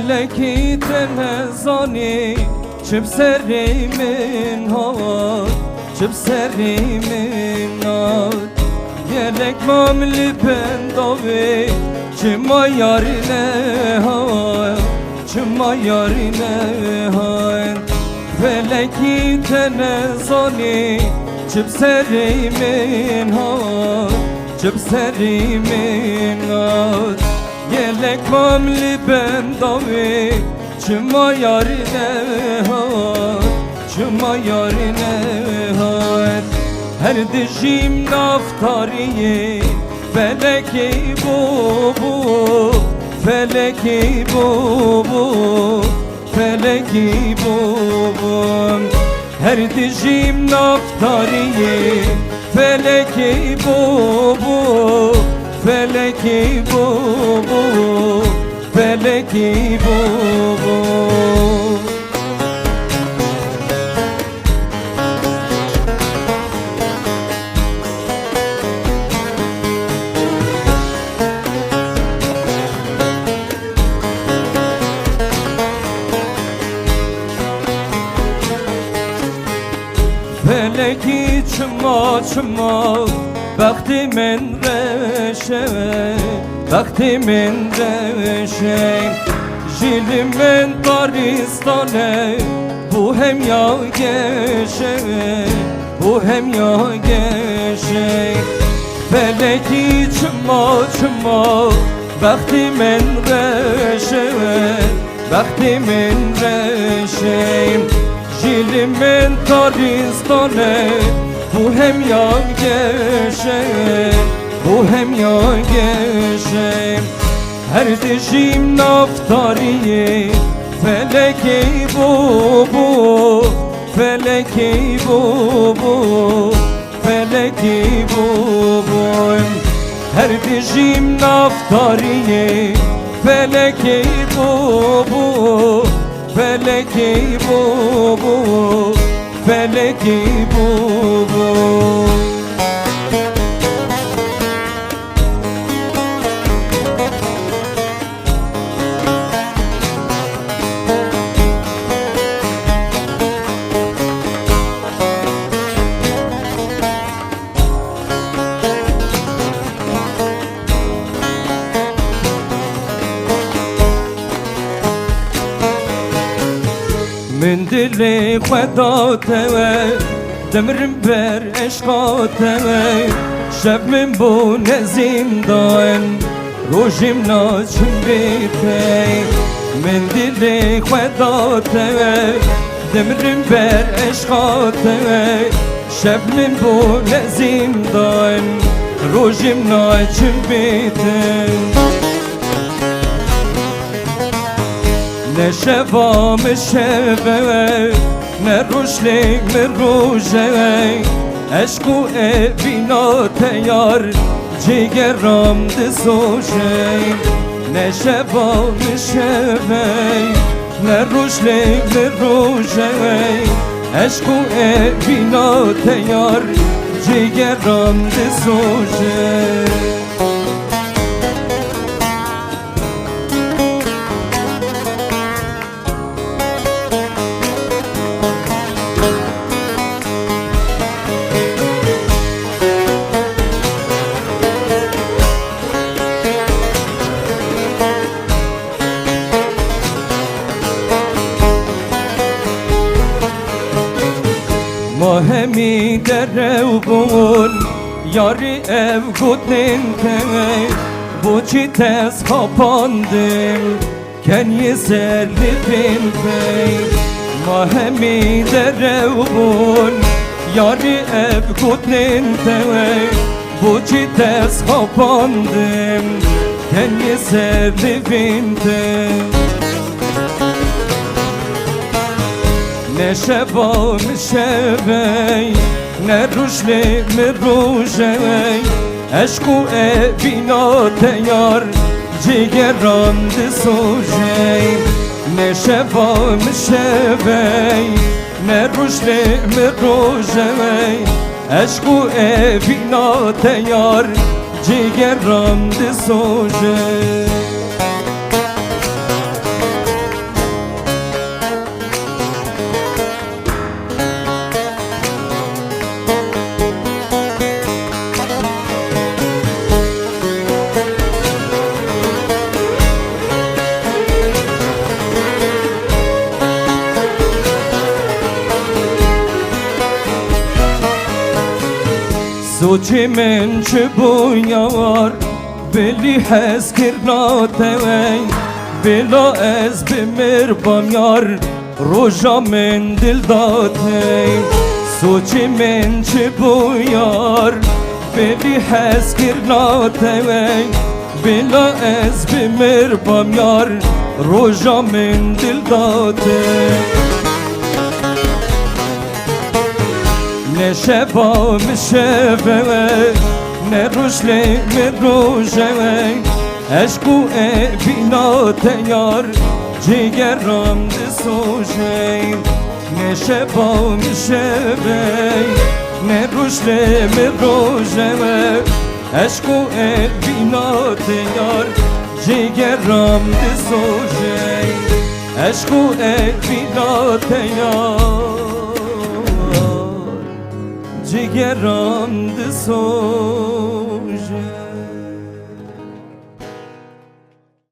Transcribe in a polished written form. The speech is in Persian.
فلکی تنزانی چب سریمین ها چب سریمین ها گلک ماملی پنداوی چما یارینه ها چما یارینه ها فلکی تنزانی چب سریمین ها چب سریمین ها گلک ماملی پنداوی چما یارینه ها چما یارینه ها هر دژیم نافتاریه فلکی بو فلکی بو فلکی بو هر دژیم نافتاریه فلکی بو فلکی بو فلکی بو فلکی چما وقتی من رشه وقتی من رشه جیل من دارستانه bu hem ya geçe bu hem ya geçe feleki çma vakti men reşe vakti men reşe jilimin taristane bu hem ya geçe bu hem ya geçe her dişim naftariye feleki bu feleki bu feleki bu her dişim naftariye feleki bu feleki bu feleki bu من دلی خداته دمرم بر عشقاته شب من بو نزیم داین روشم ناچم بیته من دلی خداته دمرم بر عشقاته شب من بو نزیم داین روشم ناچم بیته نه شوام شوه نه روشلک نه روشه عشق و بینا تیار جگرم دسوشه نه شوام شوه نه روشلک نه روشه عشق و بینا تیار جگرم دسوشه Mahemi derev bul yari ev gudninte bu çites kapandım ken yeserli binte Mahemi derev bul yari ev gudninte bu çites kapandım ken yeserli binte Ne şevam şevey ne ruşli mi ruşey eşku bina teyar cigeram disujey Ne şevam şevey ne ruşli mi ruşey eşku bina teyar cigeram disujey سوچی من چه بویار بلی حس کرناتوی بلا از بمر بامیار روژا من دل داتی سوچی من چه بویار بلی حس کرناتوی بلا از بمر بامیار روژا من دل داتی نه شبا مشبه نه روشلی مروژه عشقو بینا تیار جگرم دسوژه نه شبا مشبه نه روشلی مروژه عشقو بینا تیار جگرم دسوژه عشقو بینا تیار جگرم دسوژه